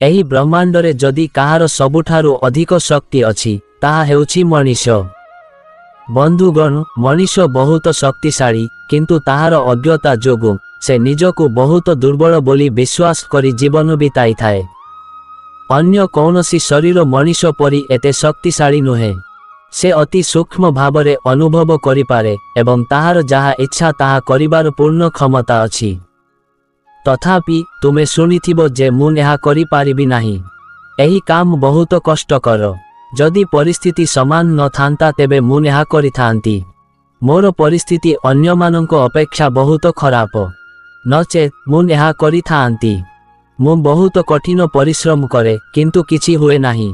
ଏହି ବ୍ରହ୍ମାଣ୍ଡରେ ଯଦି କାହାର ସବୁଠାରୁ ଅଧିକ ଶକ୍ତି ଅଛି ତାହା ହେଉଛି ମଣିଷ। ବନ୍ଧୁଗଣ, ମଣିଷ ବହୁତ ଶକ୍ତିଶାଳୀ, କିନ୍ତୁ ତାହାର ଅଜ୍ଞତା ଯୋଗୁଁ ସେ ନିଜକୁ ବହୁତ ଦୁର୍ବଳ ବୋଲି ବିଶ୍ୱାସ କରି ଜୀବନ ବିତାଇଥାଏ। ଅନ୍ୟ କୌଣସି ଶରୀର ମଣିଷ ପରି ଏତେ ଶକ୍ତିଶାଳୀ ନୁହେଁ। ସେ ଅତି ସୂକ୍ଷ୍ମ ଭାବରେ ଅନୁଭବ କରିପାରେ ଏବଂ ତାହାର ଯାହା ଇଚ୍ଛା ତାହା କରିବାର ପୂର୍ଣ୍ଣ କ୍ଷମତା ଅଛି। ତଥାପି ତୁମେ ଶୁଣିଥିବ ଯେ ମୁଁ ଏହା କରିପାରିବି ନାହିଁ। ଏହି କାମ ବହୁତ କଷ୍ଟକର। ଯଦି ପରିସ୍ଥିତି ସମାନ ନଥାନ୍ତା ତେବେ ମୁଁ ଏହା କରିଥାନ୍ତି। ମୋର ପରିସ୍ଥିତି ଅନ୍ୟମାନଙ୍କ ଅପେକ୍ଷା ବହୁତ ଖରାପ, ନଚେତ୍ ମୁଁ ଏହା କରିଥାନ୍ତି। ମୁଁ ବହୁତ କଠିନ ପରିଶ୍ରମ କରେ, କିନ୍ତୁ କିଛି ହୁଏ ନାହିଁ।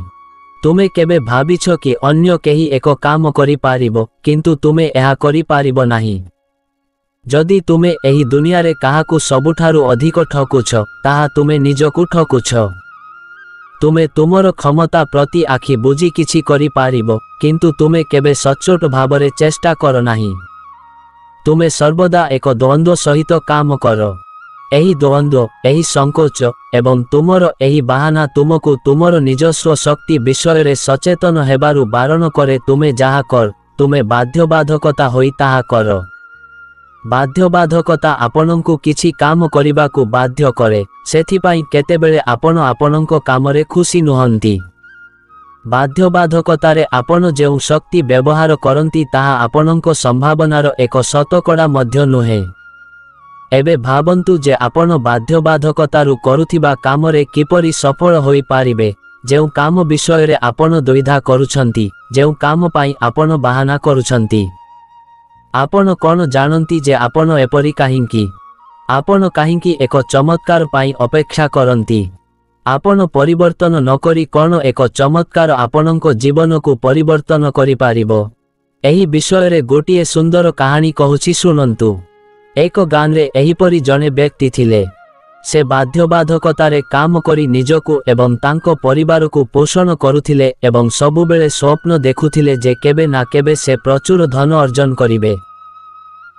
ତୁମେ କେବେ ଭାବିଛ କି ଅନ୍ୟ କେହି ଏକ କାମ କରିପାରିବ କିନ୍ତୁ ତୁମେ ଏହା କରିପାରିବ ନାହିଁ? ଯଦି ତୁମେ ଏହି ଦୁନିଆରେ କାହାକୁ ସବୁଠାରୁ ଅଧିକ ଠକୁଛ ତାହା ତୁମେ ନିଜକୁ ଠକୁଛ। ତୁମେ ତୁମର କ୍ଷମତା ପ୍ରତି ଆଖି ବୁଜି କିଛି କରିପାରିବ, କିନ୍ତୁ ତୁମେ କେବେ ସଚ୍ଚୋଟ ଭାବରେ ଚେଷ୍ଟା କର ନାହିଁ। ତୁମେ ସର୍ବଦା ଏକ ଦ୍ୱନ୍ଦ୍ୱ ସହିତ କାମ କର। ଏହି ଦ୍ୱନ୍ଦ୍ୱ, ଏହି ସଂକୋଚ ଏବଂ ତୁମର ଏହି ବାହାନା ତୁମକୁ ତୁମର ନିଜସ୍ୱ ଶକ୍ତି ବିଷୟରେ ସଚେତନ ହେବାରୁ ବାରଣ କରେ। ତୁମେ ଯାହା କର, ତୁମେ ବାଧ୍ୟବାଧକତା ହୋଇ ତାହା କର। ବାଧ୍ୟବାଧକତା ଆପଣଙ୍କୁ କିଛି କାମ କରିବାକୁ ବାଧ୍ୟ କରେ, ସେଥିପାଇଁ କେତେବେଳେ ଆପଣ ଆପଣଙ୍କ କାମରେ ଖୁସି ନୁହନ୍ତି। ବାଧ୍ୟବାଧକତାରେ ଆପଣ ଯେଉଁ ଶକ୍ତି ବ୍ୟବହାର କରନ୍ତି ତାହା ଆପଣଙ୍କ ସମ୍ଭାବନାର ଏକ ଶତକଡ଼ା ମଧ୍ୟ ନୁହେଁ। ଏବେ ଭାବନ୍ତୁ ଯେ ଆପଣ ବାଧ୍ୟବାଧକତାରୁ କରୁଥିବା କାମରେ କିପରି ସଫଳ ହୋଇପାରିବେ। ଯେଉଁ କାମ ବିଷୟରେ ଆପଣ ଦ୍ୱିଧା କରୁଛନ୍ତି, ଯେଉଁ କାମ ପାଇଁ ଆପଣ ବାହାନା କରୁଛନ୍ତି। ଆପଣ କ'ଣ ଜାଣନ୍ତି ଯେ ଆପଣ ଏପରି କାହିଁକି? ଆପଣ କାହିଁକି ଏକ ଚମତ୍କାର ପାଇଁ ଅପେକ୍ଷା କରନ୍ତି? ଆପଣ ପରିବର୍ତ୍ତନ ନକରି କ'ଣ ଏକ ଚମତ୍କାର ଆପଣଙ୍କ ଜୀବନକୁ ପରିବର୍ତ୍ତନ କରିପାରିବ? ଏହି ବିଷୟରେ ଗୋଟିଏ ସୁନ୍ଦର କାହାଣୀ କହୁଛି, ଶୁଣନ୍ତୁ। ଏକ ଗାଁରେ ଏହିପରି ଜଣେ ବ୍ୟକ୍ତି ଥିଲେ। ସେ ବାଧ୍ୟବାଧକତାରେ କାମ କରି ନିଜକୁ ଏବଂ ତାଙ୍କ ପରିବାରକୁ ପୋଷଣ କରୁଥିଲେ ଏବଂ ସବୁବେଳେ ସ୍ୱପ୍ନ ଦେଖୁଥିଲେ ଯେ କେବେ ନା କେବେ ସେ ପ୍ରଚୁର ଧନ ଅର୍ଜନ କରିବେ।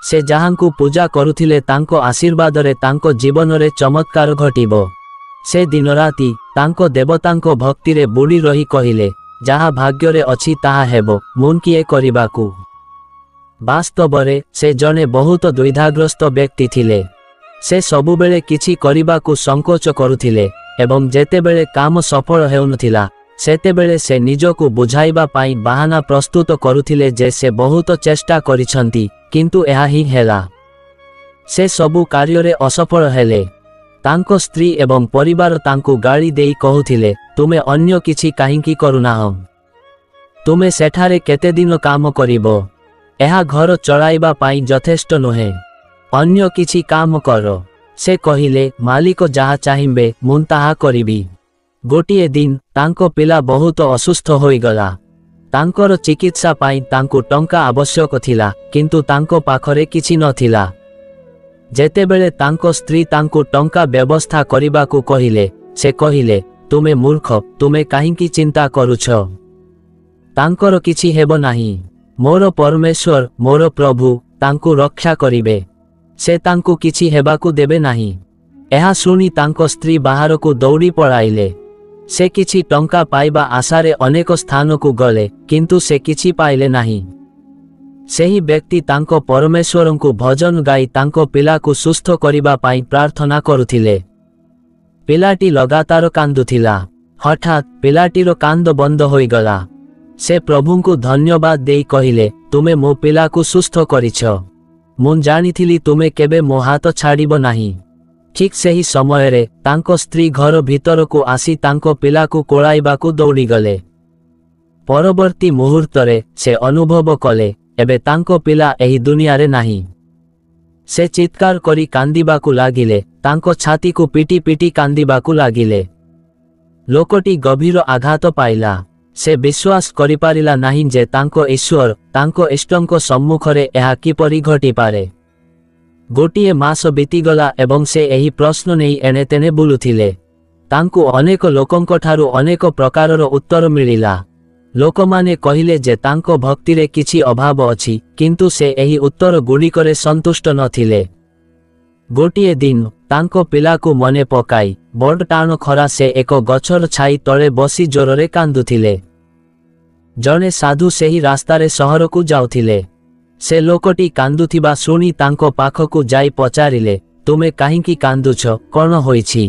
ସେ ଯାହାଙ୍କୁ ପୂଜା କରୁଥିଲେ ତାଙ୍କ ଆଶୀର୍ବାଦରେ ତାଙ୍କ ଜୀବନରେ ଚମତ୍କାର ଘଟିବ। ସେ ଦିନରାତି ତାଙ୍କ ଦେବତାଙ୍କ ଭକ୍ତିରେ ବୁଡ଼ି ରହି କହିଲେ, ଯାହା ଭାଗ୍ୟରେ ଅଛି ତାହା ହେବ, ମୁଁ କିଏ କରିବାକୁ? ବାସ୍ତବରେ ସେ ଜଣେ ବହୁତ ଦ୍ୱିଧାଗ୍ରସ୍ତ ବ୍ୟକ୍ତି ଥିଲେ। ସେ ସବୁବେଳେ କିଛି କରିବାକୁ ସଂକୋଚ କରୁଥିଲେ ଏବଂ ଯେତେବେଳେ କାମ ସଫଳ ହେଉନଥିଲା ସେତେବେଳେ ସେ ନିଜକୁ ବୁଝାଇବା ପାଇଁ ବାହାନା ପ୍ରସ୍ତୁତ କରୁଥିଲେ ଯେ ସେ ବହୁତ ଚେଷ୍ଟା କରିଛନ୍ତି, କିନ୍ତୁ ଏହା ହିଁ ହେଲା। ସେ ସବୁ କାର୍ଯ୍ୟରେ ଅସଫଳ ହେଲେ। ତାଙ୍କ ସ୍ତ୍ରୀ ଏବଂ ପରିବାର ତାଙ୍କୁ ଗାଳି ଦେଇ କହୁଥିଲେ, ତୁମେ ଅନ୍ୟ କିଛି କାହିଁକି କରୁନାହଁ? ତୁମେ ସେଠାରେ କେତେଦିନ କାମ କରିବ? ଏହା ଘର ଚଳାଇବା ପାଇଁ ଯଥେଷ୍ଟ ନୁହେଁ। ଅନ୍ୟ କିଛି କାମ କର। ସେ କହିଲେ, ମାଲିକ ଯାହା ଚାହିଁବେ ମୁଁ ତାହା କରିବି। ଗୋଟିଏ ଦିନ ତାଙ୍କ ପିଲା ବହୁତ ଅସୁସ୍ଥ ହୋଇଗଲା। ତାଙ୍କର ଚିକିତ୍ସା ପାଇଁ ତାଙ୍କୁ ଟଙ୍କା ଆବଶ୍ୟକ ଥିଲା, କିନ୍ତୁ ତାଙ୍କ ପାଖରେ କିଛି ନଥିଲା। ଯେତେବେଳେ ତାଙ୍କ ସ୍ତ୍ରୀ ତାଙ୍କୁ ଟଙ୍କା ବ୍ୟବସ୍ଥା କରିବାକୁ କହିଲେ, ସେ କହିଲେ, ତୁମେ ମୂର୍ଖ, ତୁମେ କାହିଁକି ଚିନ୍ତା କରୁଛ? ତାଙ୍କର କିଛି ହେବ ନାହିଁ। ମୋର ପରମେଶ୍ୱର, ମୋର ପ୍ରଭୁ ତାଙ୍କୁ ରକ୍ଷା କରିବେ। ସେ ତାଙ୍କୁ କିଛି ହେବାକୁ ଦେବେ ନାହିଁ। ଏହା ଶୁଣି ତାଙ୍କ ସ୍ତ୍ରୀ ବାହାରକୁ ଦୌଡ଼ି ପଳାଇଲେ। ସେ କିଛି ଟଙ୍କା ପାଇବା ଆଶାରେ ଅନେକ ସ୍ଥାନକୁ ଗଲେ, କିନ୍ତୁ ସେ କିଛି ପାଇଲେ ନାହିଁ। ସେହି ବ୍ୟକ୍ତି ତାଙ୍କ ପରମେଶ୍ୱରଙ୍କୁ ଭଜନ ଗାଇ ତାଙ୍କ ପିଲାକୁ ସୁସ୍ଥ କରିବା ପାଇଁ ପ୍ରାର୍ଥନା କରୁଥିଲେ। ପିଲାଟି ଲଗାତାର କାନ୍ଦୁଥିଲା। ହଠାତ୍ ପିଲାଟିର କାନ୍ଦ ବନ୍ଦ ହୋଇଗଲା। ସେ ପ୍ରଭୁଙ୍କୁ ଧନ୍ୟବାଦ ଦେଇ କହିଲେ, ତୁମେ ମୋ ପିଲାକୁ ସୁସ୍ଥ କରିଛ। ମୁଁ ଜାଣିଥିଲି ତୁମେ କେବେ ମୋ ହାତ ଛାଡ଼ିବ ନାହିଁ। ଠିକ୍ ସେହି ସମୟରେ ତାଙ୍କ ସ୍ତ୍ରୀ ଘର ଭିତରକୁ ଆସି ତାଙ୍କ ପିଲାକୁ କୋଳାଇବାକୁ ଦୌଡ଼ିଗଲେ। ପରବର୍ତ୍ତୀ ମୁହୂର୍ତ୍ତରେ ସେ ଅନୁଭବ କଲେ, ଏବେ ତାଙ୍କ ପିଲା ଏହି ଦୁନିଆରେ ନାହିଁ। ସେ ଚିତ୍କାର କରି କାନ୍ଦିବାକୁ ଲାଗିଲେ, ତାଙ୍କ ଛାତିକୁ ପିଟି ପିଟି କାନ୍ଦିବାକୁ ଲାଗିଲେ। ଲୋକଟି ଗଭୀର ଆଘାତ ପାଇଲା। ସେ ବିଶ୍ୱାସ କରିପାରିଲା ନାହିଁ ଯେ ତାଙ୍କ ଈଶ୍ୱର, ତାଙ୍କ ଇଷ୍ଟଙ୍କ ସମ୍ମୁଖରେ ଏହା କିପରି ଘଟିପାରେ। ଗୋଟିଏ ମାସ ବିତିଗଲା ଏବଂ ସେ ଏହି ପ୍ରଶ୍ନ ନେଇ ଏଣେତେଣେ ବୁଲୁଥିଲେ। ତାଙ୍କୁ ଅନେକ ଲୋକଙ୍କଠାରୁ ଅନେକ ପ୍ରକାରର ଉତ୍ତର ମିଳିଲା। ଲୋକମାନେ କହିଲେ ଯେ ତାଙ୍କ ଭକ୍ତିରେ କିଛି ଅଭାବ ଅଛି, କିନ୍ତୁ ସେ ଏହି ଉତ୍ତର ଗୁଡ଼ିକରେ ସନ୍ତୁଷ୍ଟ ନଥିଲେ। ଗୋଟିଏ ଦିନ ତାଙ୍କ ପିଲାକୁ ମନେ ପକାଇ ବଡ଼ ଟାଣ ଖରା ସେ ଏକ ଗଛର ଛାଇ ତଳେ ବସି ଜୋରରେ କାନ୍ଦୁଥିଲେ। ଜଣେ ସାଧୁ ସେହି ରାସ୍ତାରେ ସହରକୁ ଯାଉଥିଲେ। ସେ ଲୋକଟି କାନ୍ଦୁଥିବା ଶୁଣି ତାଙ୍କ ପାଖକୁ ଯାଇ ପଚାରିଲେ, ତୁମେ କାହିଁକି କାନ୍ଦୁଛ, କ'ଣ ହୋଇଛି?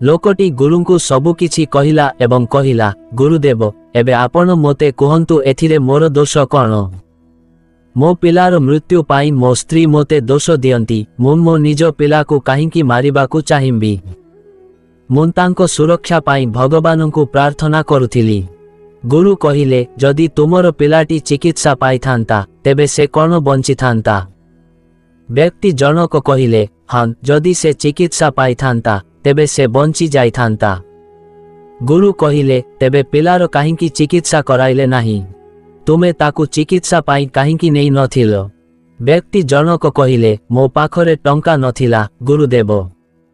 ଲୋକଟି ଗୁରୁଙ୍କୁ ସବୁକିଛି କହିଲା ଏବଂ କହିଲା, ଗୁରୁଦେବ, ଏବେ ଆପଣ ମୋତେ କୁହନ୍ତୁ ଏଥିରେ ମୋର ଦୋଷ କ'ଣ? ମୋ ପିଲାର ମୃତ୍ୟୁ ପାଇଁ ମୋ ସ୍ତ୍ରୀ ମୋତେ ଦୋଷ ଦିଅନ୍ତି। ମୁଁ ମୋ ନିଜ ପିଲାକୁ କାହିଁକି ମାରିବାକୁ ଚାହିଁବି? ମୁଁ ତାଙ୍କ ସୁରକ୍ଷା ପାଇଁ ଭଗବାନଙ୍କୁ ପ୍ରାର୍ଥନା କରୁଥିଲି। ଗୁରୁ କହିଲେ, ଯଦି ତୁମର ପିଲାଟି ଚିକିତ୍ସା ପାଇଥାନ୍ତା ତେବେ ସେ କ'ଣ ବଞ୍ଚିଥାନ୍ତା? ବ୍ୟକ୍ତି ଜଣକ କହିଲେ, ହଁ, ଯଦି ସେ ଚିକିତ୍ସା ପାଇଥାନ୍ତା ତେବେ ସେ ବଞ୍ଚି ଯାଇଥାନ୍ତା। ଗୁରୁ କହିଲେ, ତେବେ ପିଲାର କାହିଁକି ଚିକିତ୍ସା କରାଇଲେ ନାହିଁ? ତୁମେ ତାକୁ ଚିକିତ୍ସା ପାଇଁ କାହିଁକି ନେଇ ନଥିଲ? ବ୍ୟକ୍ତି ଜଣକ କହିଲେ, ମୋ ପାଖରେ ଟଙ୍କା ନଥିଲା ଗୁରୁଦେବ।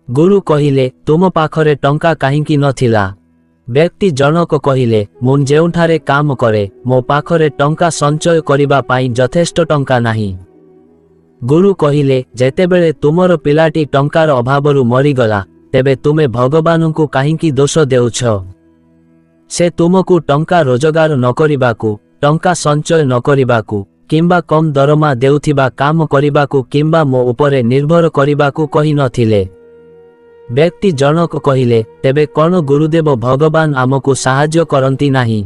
ଗୁରୁ କହିଲେ, ତୁମ ପାଖରେ ଟଙ୍କା କାହିଁକି ନଥିଲା? ବ୍ୟକ୍ତି ଜଣକ କହିଲେ, ମୁଁ ଯେଉଁଠାରେ କାମ କରେ ମୋ ପାଖରେ ଟଙ୍କା ସଞ୍ଚୟ କରିବା ପାଇଁ ଯଥେଷ୍ଟ ଟଙ୍କା ନାହିଁ। ଗୁରୁ କହିଲେ, ଯେତେବେଳେ ତୁମର ପିଲାଟି ଟଙ୍କାର ଅଭାବରୁ ମରିଗଲା ତେବେ ତୁମେ ଭଗବାନଙ୍କୁ କାହିଁକି ଦୋଷ ଦେଉଛ? ସେ ତୁମକୁ ଟଙ୍କା ରୋଜଗାର ନ କରିବାକୁ, ଟଙ୍କା ସଞ୍ଚୟ ନ କରିବାକୁ କିମ୍ବା କମ୍ ଦରମା ଦେଉଥିବା କାମ କରିବାକୁ କିମ୍ବା ମୋ ଉପରେ ନିର୍ଭର କରିବାକୁ କହିନଥିଲେ। ବ୍ୟକ୍ତି ଜଣକ କହିଲେ, ତେବେ କ'ଣ ଗୁରୁଦେବ ଭଗବାନ ଆମକୁ ସାହାଯ୍ୟ କରନ୍ତି ନାହିଁ?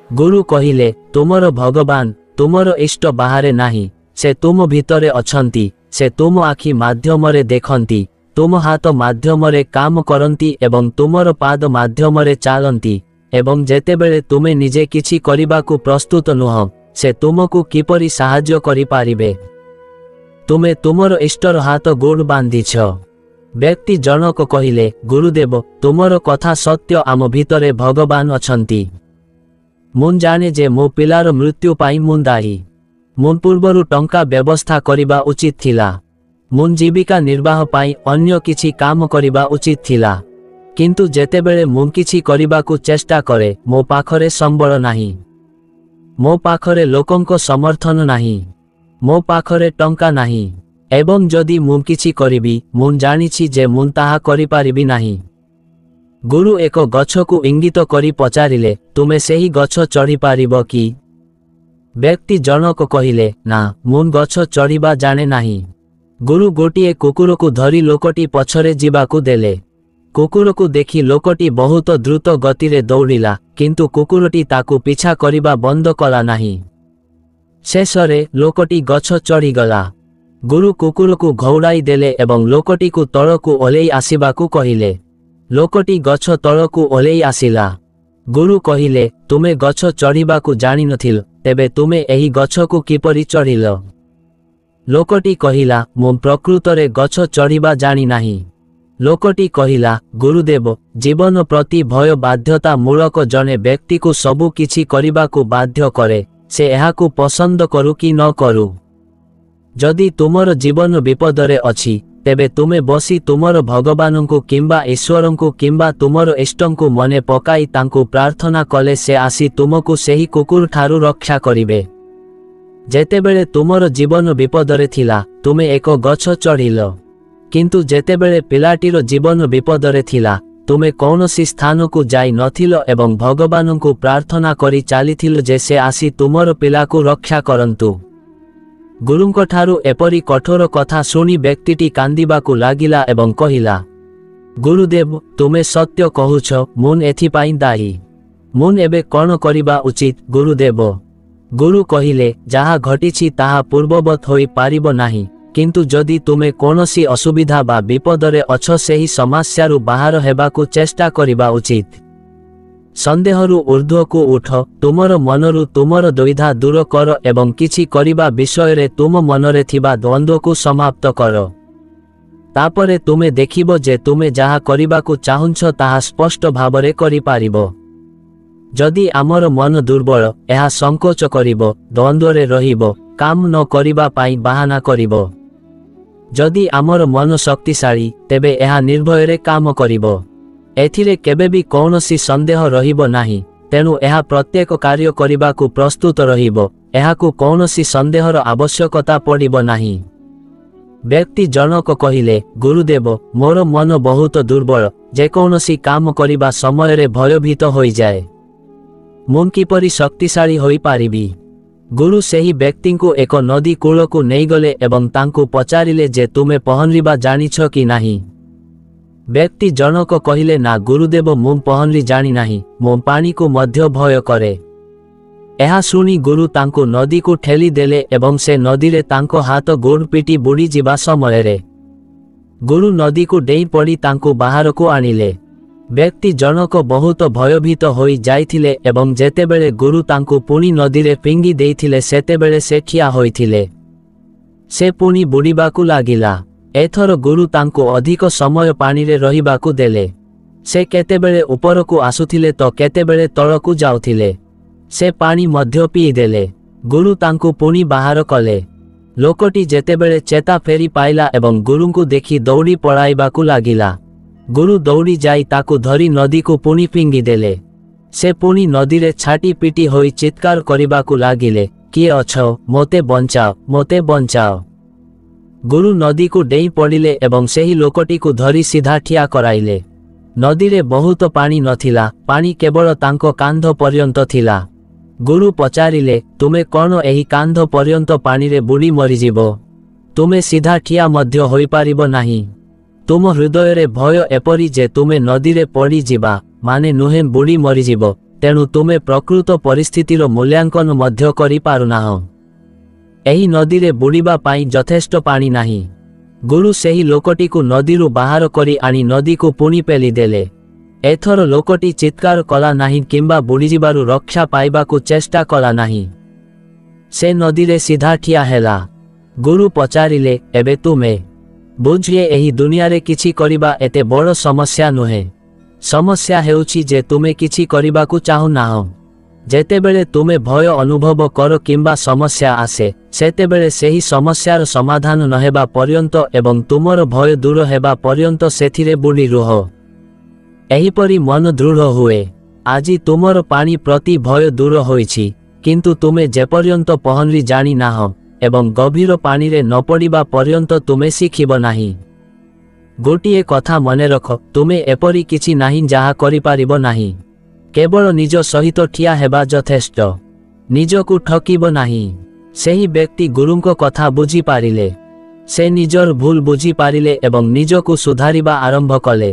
ଗୁରୁ କହିଲେ, ତୁମର ଭଗବାନ, ତୁମର ଇଷ୍ଟ ବାହାରେ ନାହିଁ, ସେ ତୁମ ଭିତରେ ଅଛନ୍ତି। ସେ ତୁମ ଆଖି ମାଧ୍ୟମରେ ଦେଖନ୍ତି, ତୁମ ହାତ ମାଧ୍ୟମରେ କାମ କରନ୍ତି ଏବଂ ତୁମର ପାଦ ମାଧ୍ୟମରେ ଚାଲନ୍ତି। ଏବଂ ଯେତେବେଳେ ତୁମେ ନିଜେ କିଛି କରିବାକୁ ପ୍ରସ୍ତୁତ ନୁହଁ ସେ ତୁମକୁ କିପରି ସାହାଯ୍ୟ କରିପାରିବେ? ତୁମେ ତୁମର ଇଷ୍ଟର ହାତ ଗୋଡ଼ ବାନ୍ଧିଛ। ବ୍ୟକ୍ତି ଜଣକ କହିଲେ, ଗୁରୁଦେବ, ତୁମର କଥା ସତ୍ୟ, ଆମ ଭିତରେ ଭଗବାନ ଅଛନ୍ତି। ମୁଁ ଜାଣେ ଯେ ମୋ ପିଲାର ମୃତ୍ୟୁ ପାଇଁ ମୁଁ ଦାୟୀ। ମୁଁ ପୂର୍ବରୁ ଟଙ୍କା ବ୍ୟବସ୍ଥା କରିବା ଉଚିତ ଥିଲା। ମୁଁ ଜୀବିକା ନିର୍ବାହ ପାଇଁ ଅନ୍ୟ କିଛି କାମ କରିବା ଉଚିତ ଥିଲା। କିନ୍ତୁ ଯେତେବେଳେ ମୁଁ କିଛି କରିବାକୁ ଚେଷ୍ଟା କରେ ମୋ ପାଖରେ ସମ୍ବଳ ନାହିଁ। ମୋ ପାଖରେ ଲୋକଙ୍କ ସମର୍ଥନ ନାହିଁ। ମୋ ପାଖରେ ଟଙ୍କା ନାହିଁ। ଏବଂ ଯଦି ମୁଁ କିଛି କରିବି ମୁଁ ଜାଣିଛି ଯେ ମୁଁ ତାହା କରିପାରିବି ନାହିଁ। ଗୁରୁ ଏକ ଗଛକୁ ଇଙ୍ଗିତ କରି ପଚାରିଲେ, ତୁମେ ସେହି ଗଛ ଚଢ଼ିପାରିବ କି? ବ୍ୟକ୍ତି ଜଣକ କହିଲେ, ନା, ମୁଁ ଗଛ ଚଢ଼ିବା ଜାଣେ ନାହିଁ। ଗୁରୁ ଗୋଟିଏ କୁକୁରକୁ ଧରି ଲୋକଟି ପଛରେ ଯିବାକୁ ଦେଲେ। କୁକୁରକୁ ଦେଖି ଲୋକଟି ବହୁତ ଦ୍ରୁତ ଗତିରେ ଦୌଡ଼ିଲା, କିନ୍ତୁ କୁକୁରଟି ତାକୁ ପିଛା କରିବା ବନ୍ଦ କଲା ନାହିଁ। ଶେଷରେ ଲୋକଟି ଗଛ ଚଢ଼ିଗଲା। ଗୁରୁ କୁକୁରକୁ ଘଉଡ଼ାଇ ଦେଲେ ଏବଂ ଲୋକଟିକୁ ତଳକୁ ଓହ୍ଲେଇ ଆସିବାକୁ କହିଲେ। ଲୋକଟି ଗଛ ତଳକୁ ଓହ୍ଲେଇ ଆସିଲା। ଗୁରୁ କହିଲେ, ତୁମେ ଗଛ ଚଢ଼ିବାକୁ ଜାଣିନଥିଲ, ତେବେ ତୁମେ ଏହି ଗଛକୁ କିପରି ଚଢ଼ିଲ? ଲୋକଟି କହିଲା, ମୁଁ ପ୍ରକୃତରେ ଗଛ ଚଢ଼ିବା ଜାଣିନାହିଁ। ଲୋକଟି କହିଲା, ଗୁରୁଦେବ, ଜୀବନ ପ୍ରତି ଭୟ ବାଧ୍ୟତାମୂଳକ ଜଣେ ବ୍ୟକ୍ତିକୁ ସବୁ କିଛି କରିବାକୁ ବାଧ୍ୟ କରେ, ସେ ଏହାକୁ ପସନ୍ଦ କରୁ କି ନ କରୁ। ଯଦି ତୁମର ଜୀବନ ବିପଦରେ ଅଛି ତେବେ ତୁମେ ବସି ତୁମର ଭଗବାନଙ୍କୁ କିମ୍ବା ଈଶ୍ୱରଙ୍କୁ କିମ୍ବା ତୁମର ଇଷ୍ଟଙ୍କୁ ମନେ ପକାଇ ତାଙ୍କୁ ପ୍ରାର୍ଥନା କଲେ ସେ ଆସି ତୁମକୁ ସେହି କୁକୁରଠାରୁ ରକ୍ଷା କରିବେ। ଯେତେବେଳେ ତୁମର ଜୀବନ ବିପଦରେ ଥିଲା ତୁମେ ଏକ ଗଛ ଚଢ଼ିଲ, କିନ୍ତୁ ଯେତେବେଳେ ପିଲାଟିର ଜୀବନ ବିପଦରେ ଥିଲା ତୁମେ କୌଣସି ସ୍ଥାନକୁ ଯାଇ ନଥିଲ ଏବଂ ଭଗବାନଙ୍କୁ ପ୍ରାର୍ଥନା କରି ଚାଲିଥିଲ ଯେ ସେ ଆସି ତୁମର ପିଲାକୁ ରକ୍ଷା କରନ୍ତୁ। ଗୁରୁଙ୍କଠାରୁ ଏପରି କଠୋର କଥା ଶୁଣି ବ୍ୟକ୍ତିଟି କାନ୍ଦିବାକୁ ଲାଗିଲା ଏବଂ କହିଲା, ଗୁରୁଦେବ, ତୁମେ ସତ୍ୟ କହୁଛ, ମୁଁ ଏଥିପାଇଁ ଦାୟୀ। ମୁଁ ଏବେ କ'ଣ କରିବା ଉଚିତ ଗୁରୁଦେବ? ଗୁରୁ କହିଲେ, ଯାହା ଘଟିଛି ତାହା ପୂର୍ବବତ୍ ହୋଇପାରିବ ନାହିଁ, କିନ୍ତୁ ଯଦି ତୁମେ କୌଣସି ଅସୁବିଧା ବା ବିପଦରେ ଅଛ ସେହି ସମସ୍ୟାରୁ ବାହାର ହେବାକୁ ଚେଷ୍ଟା କରିବା ଉଚିତ। ସନ୍ଦେହରୁ ଊର୍ଦ୍ଧ୍ୱକୁ ଉଠ, ତୁମର ମନରୁ ତୁମର ଦ୍ୱିଧା ଦୂର କର ଏବଂ କିଛି କରିବା ବିଷୟରେ ତୁମ ମନରେ ଥିବା ଦ୍ୱନ୍ଦ୍ୱକୁ ସମାପ୍ତ କର। ତାପରେ ତୁମେ ଦେଖିବ ଯେ ତୁମେ ଯାହା କରିବାକୁ ଚାହୁଁଛ ତାହା ସ୍ପଷ୍ଟ ଭାବରେ କରିପାରିବ। ଯଦି ଆମର ମନ ଦୁର୍ବଳ, ଏହା ସଂକୋଚ କରିବ, ଦ୍ୱନ୍ଦ୍ୱରେ ରହିବ, କାମ ନ କରିବା ପାଇଁ ବାହାନା କରିବ। ଯଦି ଆମର ମନ ଶକ୍ତିଶାଳୀ, ତେବେ ଏହା ନିର୍ଭୟରେ କାମ କରିବ। ଏଥିରେ କେବେବି କୌଣସି ସନ୍ଦେହ ରହିବ ନାହିଁ, ତେଣୁ ଏହା ପ୍ରତ୍ୟେକ କାର୍ଯ୍ୟ କରିବାକୁ ପ୍ରସ୍ତୁତ ରହିବ, ଏହାକୁ କୌଣସି ସନ୍ଦେହର ଆବଶ୍ୟକତା ପଡ଼ିବ ନାହିଁ। ବ୍ୟକ୍ତି ଜଣକ କହିଲେ, ଗୁରୁଦେବ, ମୋର ମନ ବହୁତ ଦୁର୍ବଳ, ଯେକୌଣସି କାମ କରିବା ସମୟରେ ଭୟଭୀତ ହୋଇଯାଏ। ମୁଁ କିପରି ଶକ୍ତିଶାଳୀ ହୋଇପାରିବି? ଗୁରୁ ସେହି ବ୍ୟକ୍ତିଙ୍କୁ ଏକ ନଦୀ କୂଳକୁ ନେଇଗଲେ ଏବଂ ତାଙ୍କୁ ପଚାରିଲେ ଯେ ତୁମେ ପହଁରିବା ଜାଣିଛ କି ନାହିଁ? ବ୍ୟକ୍ତି ଜଣକ କହିଲେ, ନା ଗୁରୁଦେବ, ମୁଁ ପହଁରି ଜାଣିନାହିଁ, ମୁଁ ପାଣିକୁ ମଧ୍ୟ ଭୟ କରେ। ଏହା ଶୁଣି ଗୁରୁ ତାଙ୍କୁ ନଦୀକୁ ଠେଲି ଦେଲେ ଏବଂ ସେ ନଦୀରେ ତାଙ୍କ ହାତ ଗୋଡ଼ ପିଟି ବୁଡ଼ିଯିବା ସମୟରେ ଗୁରୁ ନଦୀକୁ ଡେଇଁ ପଡ଼ି ତାଙ୍କୁ ବାହାରକୁ ଆଣିଲେ। ବ୍ୟକ୍ତି ଜଣକ ବହୁତ ଭୟଭୀତ ହୋଇ ଯାଇଥିଲେ ଏବଂ ଯେତେବେଳେ ଗୁରୁ ତାଙ୍କୁ ପୁଣି ନଦୀରେ ଫିଙ୍ଗି ଦେଇଥିଲେ ସେତେବେଳେ ସେ ଠିଆ ହୋଇଥିଲେ। ସେ ପୁଣି ବୁଡ଼ିବାକୁ ଲାଗିଲା। ଏଥର ଗୁରୁ ତାଙ୍କୁ ଅଧିକ ସମୟ ପାଣିରେ ରହିବାକୁ ଦେଲେ। ସେ କେତେବେଳେ ଉପରକୁ ଆସୁଥିଲେ ତ କେତେବେଳେ ତଳକୁ ଯାଉଥିଲେ। ସେ ପାଣି ମଧ୍ୟ ପିଇଦେଲେ। ଗୁରୁ ତାଙ୍କୁ ପୁଣି ବାହାର କଲେ। ଲୋକଟି ଯେତେବେଳେ ଚେତା ଫେରି ପାଇଲା ଏବଂ ଗୁରୁଙ୍କୁ ଦେଖି ଦୌଡ଼ି ପଳାଇବାକୁ ଲାଗିଲା, ଗୁରୁ ଦୌଡ଼ି ଯାଇ ତାକୁ ଧରି ନଦୀକୁ ପୁଣି ଫିଙ୍ଗିଦେଲେ। ସେ ପୁଣି ନଦୀରେ ଛାଟି ପିଟି ହୋଇ ଚିତ୍କାର କରିବାକୁ ଲାଗିଲେ, କିଏ ଅଛ? ମୋତେ ବଞ୍ଚାଅ, ମୋତେ ବଞ୍ଚାଅ। ଗୁରୁ ନଦୀକୁ ଡେଇଁ ପଡ଼ିଲେ ଏବଂ ସେହି ଲୋକଟିକୁ ଧରି ସିଧା ଠିଆ କରାଇଲେ। ନଦୀରେ ବହୁତ ପାଣି ନଥିଲା, ପାଣି କେବଳ ତାଙ୍କ କାନ୍ଧ ପର୍ଯ୍ୟନ୍ତ ଥିଲା। ଗୁରୁ ପଚାରିଲେ, ତୁମେ କ'ଣ ଏହି କାନ୍ଧ ପର୍ଯ୍ୟନ୍ତ ପାଣିରେ ବୁଡ଼ି ମରିଯିବ? ତୁମେ ସିଧା ଠିଆ ମଧ୍ୟ ହୋଇପାରିବ ନାହିଁ? ତୁମ ହୃଦୟରେ ଭୟ ଏପରି ଯେ ତୁମେ ନଦୀରେ ପଡ଼ିଯିବା ମାନେ ନୁହେଁ ବୁଡ଼ି ମରିଯିବ, ତେଣୁ ତୁମେ ପ୍ରକୃତ ପରିସ୍ଥିତିର ମୂଲ୍ୟାଙ୍କନ ମଧ୍ୟ କରିପାରୁନାହଁ। ଏହି ନଦୀରେ ବୁଡ଼ିବା ପାଇଁ ଯଥେଷ୍ଟ ପାଣି ନାହିଁ। ଗୁରୁ ସେହି ଲୋକଟିକୁ ନଦୀରୁ ବାହାର କରି ଆଣି ନଦୀକୁ ପୁଣି ପେଲିଦେଲେ। ଏଥର ଲୋକଟି ଚିତ୍କାର କଲା ନାହିଁ କିମ୍ବା ବୁଡ଼ିଯିବାରୁ ରକ୍ଷା ପାଇବାକୁ ଚେଷ୍ଟା କଲା ନାହିଁ। ସେ ନଦୀରେ ସିଧା ଠିଆ ହେଲା। ଗୁରୁ ପଚାରିଲେ, ଏବେ ତୁମେ ବୁଝିଏ ଏହି ଦୁନିଆରେ କିଛି କରିବା ଏତେ ବଡ଼ ସମସ୍ୟା ନୁହେଁ। ସମସ୍ୟା ହେଉଛି ଯେ ତୁମେ କିଛି କରିବାକୁ ଚାହୁଁନାହଁ। ଯେତେବେଳେ ତୁମେ ଭୟ ଅନୁଭବ କର କିମ୍ବା ସମସ୍ୟା ଆସେ, ସେତେବେଳେ ସେହି ସମସ୍ୟାର ସମାଧାନ ନ ହେବା ପର୍ଯ୍ୟନ୍ତ ଏବଂ ତୁମର ଭୟ ଦୂର ହେବା ପର୍ଯ୍ୟନ୍ତ ସେଥିରେ ବୁଡ଼ି ରୁହ। ଏହିପରି ମନ ଦୃଢ଼ ହୁଏ। ଆଜି ତୁମର ପାଣି ପ୍ରତି ଭୟ ଦୂର ହୋଇଛି, କିନ୍ତୁ ତୁମେ ଯେପର୍ଯ୍ୟନ୍ତ ପହଁରି ଜାଣିନାହଁ ଏବଂ ଗଭୀର ପାଣିରେ ନ ପଡ଼ିବା ପର୍ଯ୍ୟନ୍ତ ତୁମେ ଶିଖିବ ନାହିଁ। ଗୋଟିଏ କଥା ମନେ ରଖ, ତୁମେ ଏପରି କିଛି ନାହିଁ ଯାହା କରିପାରିବ ନାହିଁ। କେବଳ ନିଜ ସହିତ ଠିଆ ହେବା ଯଥେଷ୍ଟ। ନିଜକୁ ଠକିବ ନାହିଁ। ସେହି ବ୍ୟକ୍ତି ଗୁରୁଙ୍କ କଥା ବୁଝିପାରିଲେ। ସେ ନିଜର ଭୁଲ ବୁଝିପାରିଲେ ଏବଂ ନିଜକୁ ସୁଧାରିବା ଆରମ୍ଭ କଲେ।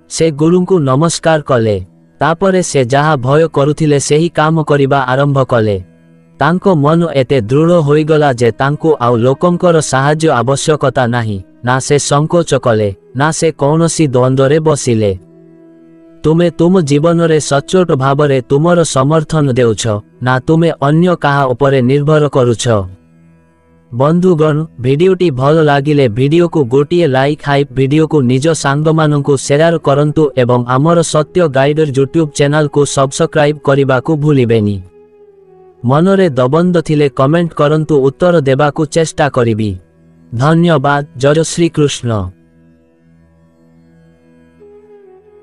ସେ ଗୁରୁଙ୍କୁ ନମସ୍କାର କଲେ। ତାପରେ ସେ ଯାହା ଭୟ କରୁଥିଲେ ସେହି କାମ କରିବା ଆରମ୍ଭ କଲେ। ତାଙ୍କ ମନ ଏତେ ଦୃଢ଼ ହୋଇଗଲା ଯେ ତାଙ୍କୁ ଆଉ ଲୋକଙ୍କର ସାହାଯ୍ୟ ଆବଶ୍ୟକତା ନାହିଁ। ନା ସେ ସଂକୋଚ କଲେ, ନା ସେ କୌଣସି ଦ୍ୱନ୍ଦ୍ୱରେ ବସିଲେ। ତୁମେ ତୁମ ଜୀବନରେ ସଚ୍ଚୋଟ ଭାବରେ ତୁମର ସମର୍ଥନ ଦେଉଛ, ନା ତୁମେ ଅନ୍ୟ କାହା ଉପରେ ନିର୍ଭର କରୁଛ? ବନ୍ଧୁଗଣ, ଭିଡ଼ିଓଟି ଭଲ ଲାଗିଲେ ଭିଡ଼ିଓକୁ ଗୋଟିଏ ଲାଇକ୍, ଭିଡ଼ିଓକୁ ନିଜ ସାଙ୍ଗମାନଙ୍କୁ ସେୟାର କରନ୍ତୁ ଏବଂ ଆମର ସତ୍ୟ ଗାଇଡର ୟୁଟ୍ୟୁବ୍ ଚ୍ୟାନେଲକୁ ସବସ୍କ୍ରାଇବ୍ କରିବାକୁ ଭୁଲିବେନି। ମନରେ ଦବନ୍ଦ ଥିଲେ କମେଣ୍ଟ କରନ୍ତୁ, ଉତ୍ତର ଦେବାକୁ ଚେଷ୍ଟା କରିବି। ଧନ୍ୟବାଦ। ଜୟ ଶ୍ରୀକୃଷ୍ଣ।